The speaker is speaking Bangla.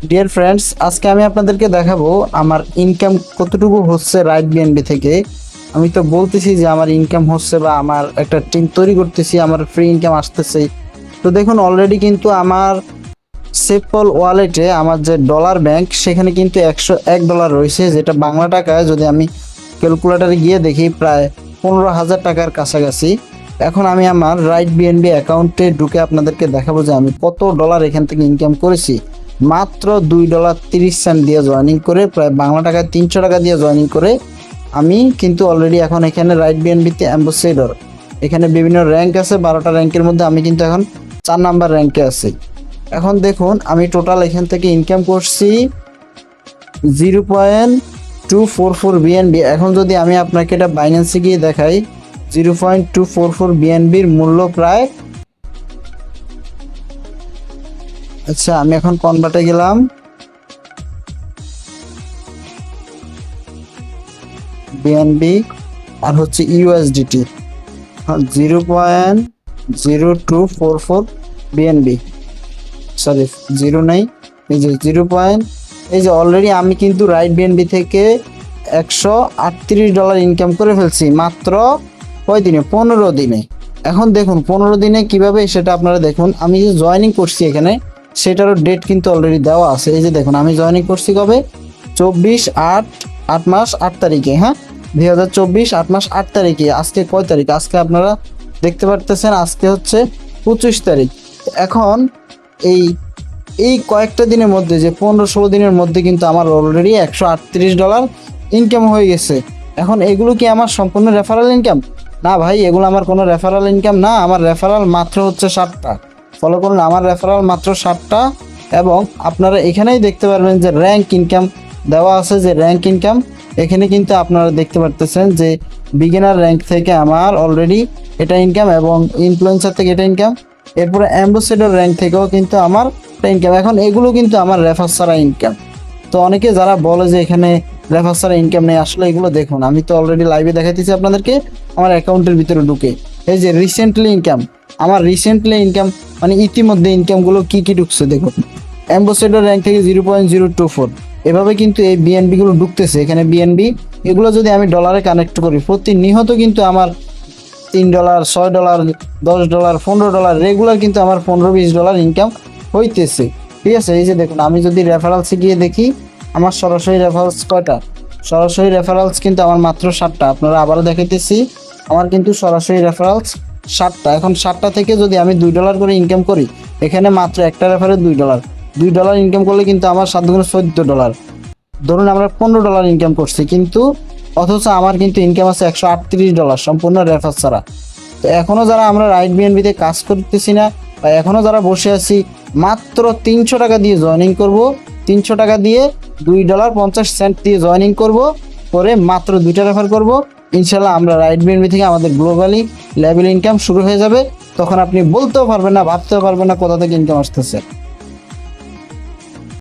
ডিয়ার ফ্রেন্ডস, আজকে আমি আপনাদেরকে দেখাবো আমার ইনকাম কতটুকু হচ্ছে রাইট বিএনবি থেকে। আমি তো বলতেছি যে আমার ইনকাম হচ্ছে বা আমার একটা টিম তৈরি করতেছি, আমার ফ্রি ইনকাম আসতেছে। তো দেখুন, অলরেডি কিন্তু আমার সেফপল ওয়ালেটে আমার যে ডলার ব্যাংক সেখানে কিন্তু $101 রয়েছে, যেটা বাংলা টাকায় যদি আমি ক্যালকুলেটারে গিয়ে দেখি প্রায় 15,000 টাকার কাছাকাছি। এখন আমি আমার রাইট বিএনবি অ্যাকাউন্টে ঢুকে আপনাদেরকে দেখাবো যে আমি কত ডলার এখান থেকে ইনকাম করেছি। মাত্র $2.30 দিয়ে জয়েনিং করে, প্রায় বাংলা টাকায় 300 টাকা দিয়ে জয়েনিং করে আমি কিন্তু অলরেডি এখন এখানে রাইট বিএনবিতে অ্যাম্বাসেডর। এখানে বিভিন্ন র্যাঙ্ক আছে, 12টা র্যাঙ্কের মধ্যে আমি কিন্তু এখন 4 নাম্বার র্যাঙ্কে আছি। এখন দেখুন, আমি টোটাল এখান থেকে ইনকাম করছি 0.244 বিএনবি। এখন যদি আমি আপনাকে এটা বাইন্যান্সে গিয়ে দেখাই, 0.244 বিএনবির মূল্য প্রায়, আচ্ছা আমি এখন কনভার্টে গেলাম, বিএনবি আর হচ্ছে ইউএসডিটি 0.0244 বিএনবি, সরি জিরো নেই, এই যে এই যে অলরেডি আমি কিন্তু রাইট বিএনবি থেকে $138 ইনকাম করে ফেলছি মাত্র কয় দিনে, 15 দিনে। এখন দেখুন 15 দিনে কিভাবে সেটা আপনারা দেখুন। আমি যে জয়েনিং করছি এখানে সেটারও ডেট কিন্তু অলরেডি দেওয়া আছে। এই যে দেখুন, আমি জয়েনিং করছি কবে, 8 মাস 8 তারিখে, হ্যাঁ 2024 8 মাস 8 তারিখে। আজকে কয় তারিখ, আজকে আপনারা দেখতে পারতেছেন আজকে হচ্ছে 25 তারিখ। এখন এই এই কয়েকটা দিনের মধ্যে, যে 15-16 দিনের মধ্যে কিন্তু আমার অলরেডি $138 ইনকাম হয়ে গেছে। এখন এগুলো কি আমার সম্পূর্ণ রেফারেল ইনকাম? না ভাই, এগুলো আমার কোনো রেফারেল ইনকাম না। আমার রেফারেল মাত্র হচ্ছে 7টা। ফলো করুন, আমার রেফারেল মাত্র 7টা। এবং আপনারা এখানেই দেখতে পারবেন যে র্যাঙ্ক ইনকাম দেওয়া আছে, যে র্যাঙ্ক ইনকাম এখানে কিন্তু আপনারা দেখতে পারতেছেন যে বিগিনার র্যাঙ্ক থেকে আমার অলরেডি এটা ইনকাম, এবং ইনফ্লুয়েন্সার থেকে এটা ইনকাম, এরপরে অ্যাম্বাসেডর র্যাঙ্ক থেকেও কিন্তু আমার ইনকাম। এখন এগুলো কিন্তু আমার রেফার ছাড়া ইনকাম। তো অনেকে যারা বলে যে এখানে রেফার ছাড়া ইনকাম নেই, আসলে এগুলো দেখুন, আমি তো অলরেডি লাইভে দেখাইতেছি আপনাদেরকে আমার অ্যাকাউন্টের ভিতরে ঢুকে। এই যে রিসেন্টলি ইনকাম, আমার রিসেন্টলি ইনকাম মানে ইতিমধ্যে ইনকামগুলো কি কি ঢুকছে দেখুন। অ্যাম্বাসেডর র্যাঙ্ক থেকে 0.024, এভাবে কিন্তু এই বিএনবিগুলো ঢুকতেছে। এখানে বিএনবি এগুলো যদি আমি ডলারে কানেক্ট করি, প্রতিনিয়ত কিন্তু আমার $3, $6, $10, $15 রেগুলার কিন্তু আমার $15-20 ইনকাম হইতেছে। ঠিক আছে, এই যে দেখুন, আমি যদি রেফারেলসে গিয়ে দেখি আমার সরাসরি রেফারেলস কয়টা, সরাসরি রেফারেলস কিন্তু আমার মাত্র 7টা। আপনারা আবারও দেখাইতেছি, আমার কিন্তু সরাসরি রেফারেলস 7টা। এখন 7টা থেকে যদি আমি $2 করে ইনকাম করি, এখানে মাত্র একটা রেফারে $2 ইনকাম করলে কিন্তু আমার 7 গুণ $14। ধরুন আমরা $15 ইনকাম করছি, কিন্তু অথচ আমার কিন্তু ইনকাম আছে $138 সম্পূর্ণ রেফার ছাড়া। তো এখনও যারা আমরা রাইট বিএনবিতে কাজ করতেছি না, বা এখনও যারা বসে আছি, মাত্র 300 টাকা দিয়ে জয়েনিং করব, 300 টাকা দিয়ে $2.50 দিয়ে জয়েনিং করব, করে মাত্র 2টা রেফার করব, ইনশাল্লাহ আমরা রাইট বিএনবি থেকে আমাদের গ্লোবালি লেভেল ইনকাম শুরু হয়ে যাবে। তখন আপনি বলতেও পারবেন না, ভাবতেও পারবেন না কোথা থেকে ইনকাম আসতেছে।